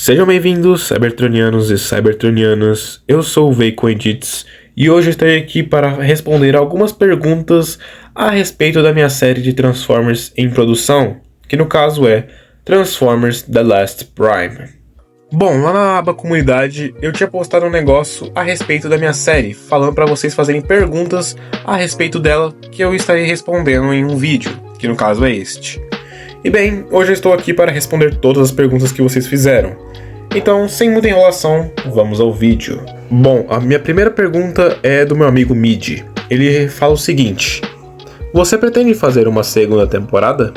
Sejam bem-vindos, Cybertronianos e Cybertronianas. Eu sou o Veiko Edits e hoje estarei aqui para responder algumas perguntas a respeito da minha série de Transformers em produção, que no caso é Transformers The Last Prime. Bom, lá na aba comunidade eu tinha postado um negócio a respeito da minha série, falando para vocês fazerem perguntas a respeito dela que eu estarei respondendo em um vídeo, que no caso é este. E bem, hoje eu estou aqui para responder todas as perguntas que vocês fizeram. Então, sem muita enrolação, vamos ao vídeo. Bom, a minha primeira pergunta é do meu amigo Mid. Ele fala o seguinte: você pretende fazer uma segunda temporada?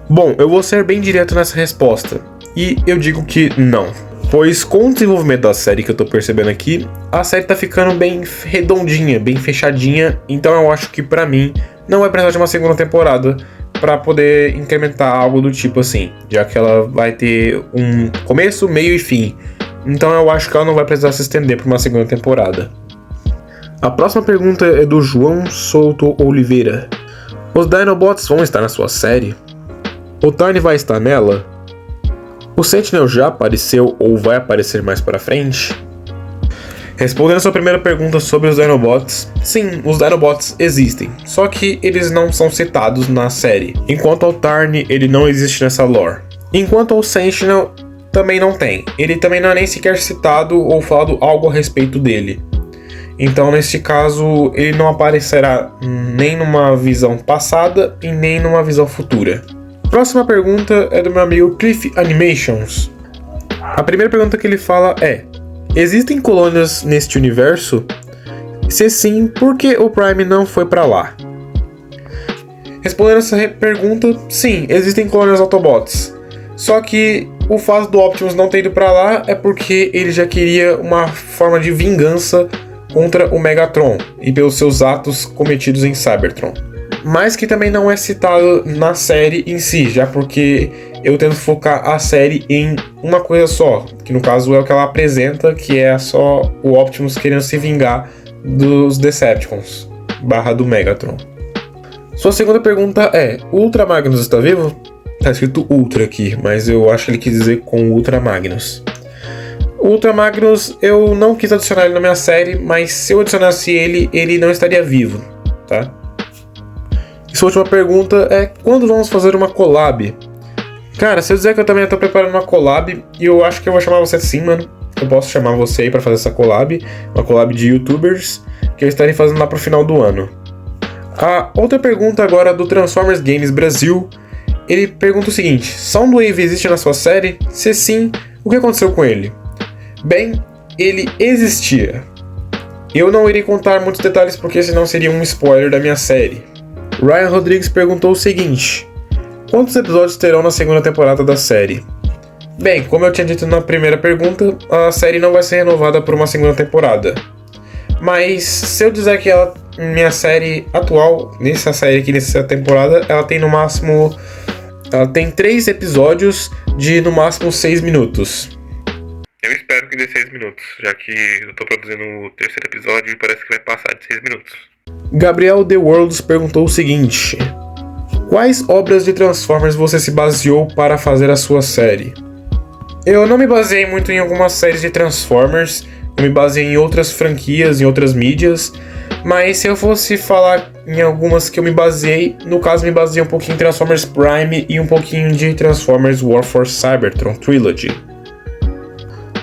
Bom, eu vou ser bem direto nessa resposta. E eu digo que não. Pois com o desenvolvimento da série que eu tô percebendo aqui, a série tá ficando bem redondinha, bem fechadinha. Então eu acho que pra mim não vai precisar de uma segunda temporada para poder incrementar algo do tipo assim, já que ela vai ter um começo, meio e fim. Então eu acho que ela não vai precisar se estender para uma segunda temporada. A próxima pergunta é do João Souto Oliveira. Os Dinobots vão estar na sua série? O Tiny vai estar nela? O Sentinel já apareceu ou vai aparecer mais para frente? Respondendo a sua primeira pergunta sobre os Dinobots, sim, os Dinobots existem, só que eles não são citados na série. Enquanto ao Tarn, ele não existe nessa lore. Enquanto ao Sentinel, também não tem. Ele também não é nem sequer citado ou falado algo a respeito dele. Então, neste caso, ele não aparecerá nem numa visão passada e nem numa visão futura. Próxima pergunta é do meu amigo Cliff Animations. A primeira pergunta que ele fala é: existem colônias neste universo? Se sim, por que o Prime não foi pra lá? Respondendo essa pergunta, sim, existem colônias Autobots. Só que o fato do Optimus não ter ido pra lá é porque ele já queria uma forma de vingança contra o Megatron e pelos seus atos cometidos em Cybertron. Mas que também não é citado na série em si, já porque eu tento focar a série em uma coisa só, que no caso é o que ela apresenta, que é só o Optimus querendo se vingar dos Decepticons, / do Megatron. Sua segunda pergunta é: o Ultra Magnus está vivo? Tá escrito Ultra aqui, mas eu acho que ele quis dizer com Ultra Magnus. O Ultra Magnus eu não quis adicionar ele na minha série, mas se eu adicionasse ele, ele não estaria vivo, tá? E sua última pergunta é: quando vamos fazer uma collab? Cara, se eu dizer que eu também estou preparando uma collab, e eu acho que eu vou chamar você sim, mano. Eu posso chamar você aí pra fazer essa collab, uma collab de youtubers, que eu estarei fazendo lá pro final do ano. A outra pergunta agora do Transformers Games Brasil, ele pergunta o seguinte: Soundwave existe na sua série? Se sim, o que aconteceu com ele? Bem, ele existia. Eu não irei contar muitos detalhes porque senão seria um spoiler da minha série. Ryan Rodrigues perguntou o seguinte: quantos episódios terão na segunda temporada da série? Bem, como eu tinha dito na primeira pergunta, a série não vai ser renovada por uma segunda temporada. Mas se eu dizer que minha série atual, nessa série aqui, nessa temporada, ela tem no máximo... ela tem 3 episódios de no máximo 6 minutos. Eu espero que dê 6 minutos, já que eu tô produzindo o terceiro episódio e parece que vai passar de 6 minutos. Gabriel The Worlds perguntou o seguinte: quais obras de Transformers você se baseou para fazer a sua série? Eu não me baseei muito em algumas séries de Transformers, eu me baseei em outras franquias, em outras mídias, mas se eu fosse falar em algumas que eu me baseei, no caso me baseei um pouquinho em Transformers Prime e um pouquinho de Transformers War for Cybertron Trilogy.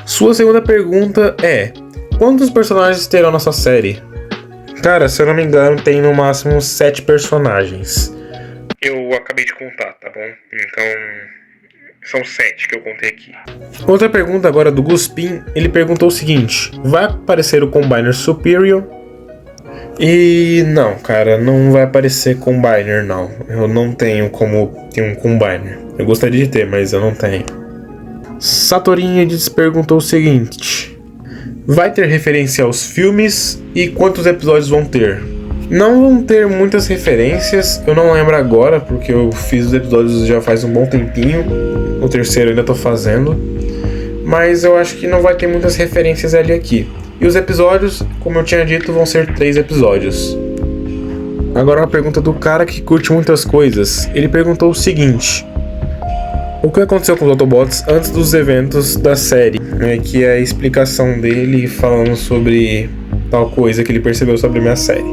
Sua segunda pergunta é: quantos personagens terão nessa série? Cara, se eu não me engano, tem no máximo 7 personagens. Eu acabei de contar, tá bom? Então, são 7 que eu contei aqui. Outra pergunta agora do Guspin, ele perguntou o seguinte: vai aparecer o Combiner Superior? E não, cara, não vai aparecer Combiner, não. Eu não tenho como ter um Combiner. Eu gostaria de ter, mas eu não tenho. Satorin Edits perguntou o seguinte: vai ter referência aos filmes e quantos episódios vão ter? Não vão ter muitas referências, eu não lembro agora, porque eu fiz os episódios já faz um bom tempinho. O terceiro eu ainda tô fazendo, mas eu acho que não vai ter muitas referências ali aqui. E os episódios, como eu tinha dito, vão ser 3 episódios. Agora uma pergunta do cara que curte muitas coisas. Ele perguntou o seguinte: O que aconteceu com os Autobots antes dos eventos da série, né, que é a explicação dele falando sobre tal coisa que ele percebeu sobre a minha série.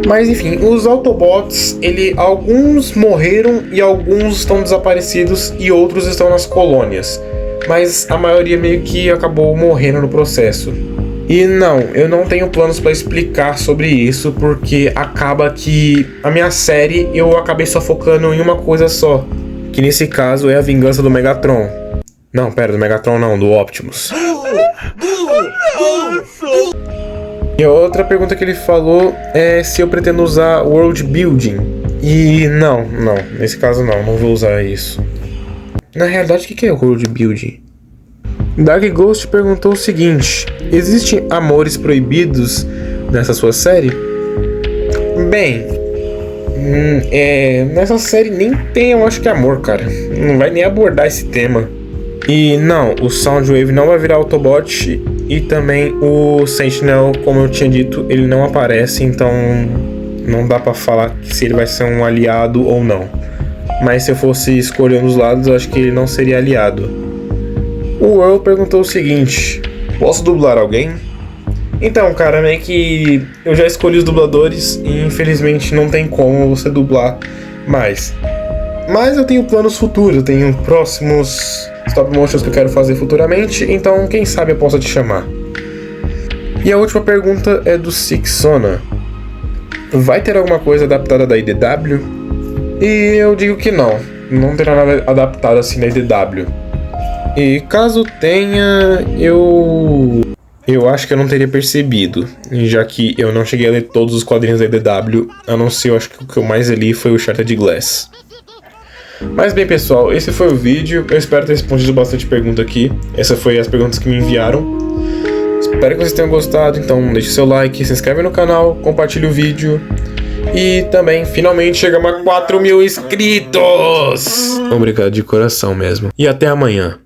Mas enfim, os Autobots, alguns morreram e alguns estão desaparecidos e outros estão nas colônias. Mas a maioria meio que acabou morrendo no processo. E não, eu não tenho planos para explicar sobre isso, porque acaba que a minha série eu acabei só focando em uma coisa só, que nesse caso é a vingança do Megatron. Não, pera, do Megatron não, do Optimus. E a outra pergunta que ele falou é se eu pretendo usar World Building. E não, nesse caso não vou usar isso. Na realidade, o que é World Building? Dark Ghost perguntou o seguinte: existem amores proibidos nessa sua série? Bem, nessa série nem tem, eu acho que amor, cara. Não vai nem abordar esse tema. E não, o Soundwave não vai virar Autobot. E também o Sentinel, como eu tinha dito, ele não aparece, então não dá pra falar se ele vai ser um aliado ou não. Mas se eu fosse escolher um dos lados, eu acho que ele não seria aliado. O Earl perguntou o seguinte: posso dublar alguém? Então, cara, meio que eu já escolhi os dubladores e infelizmente não tem como você dublar mais. Mas eu tenho planos futuros, eu tenho próximos stop motions que eu quero fazer futuramente, então quem sabe eu possa te chamar. E a última pergunta é do Sixona: vai ter alguma coisa adaptada da IDW? E eu digo que não terá nada adaptado assim da IDW. E caso tenha, eu acho que eu não teria percebido, já que eu não cheguei a ler todos os quadrinhos da IDW, a não ser, eu acho que o que eu mais li foi o Shattered Glass. Mas bem, pessoal, esse foi o vídeo. Eu espero ter respondido bastante pergunta aqui. Essas foram as perguntas que me enviaram. Espero que vocês tenham gostado. Então deixe seu like, se inscreve no canal, compartilhe o vídeo. E também, finalmente, chegamos a 4.000 inscritos! Obrigado de coração mesmo. E até amanhã.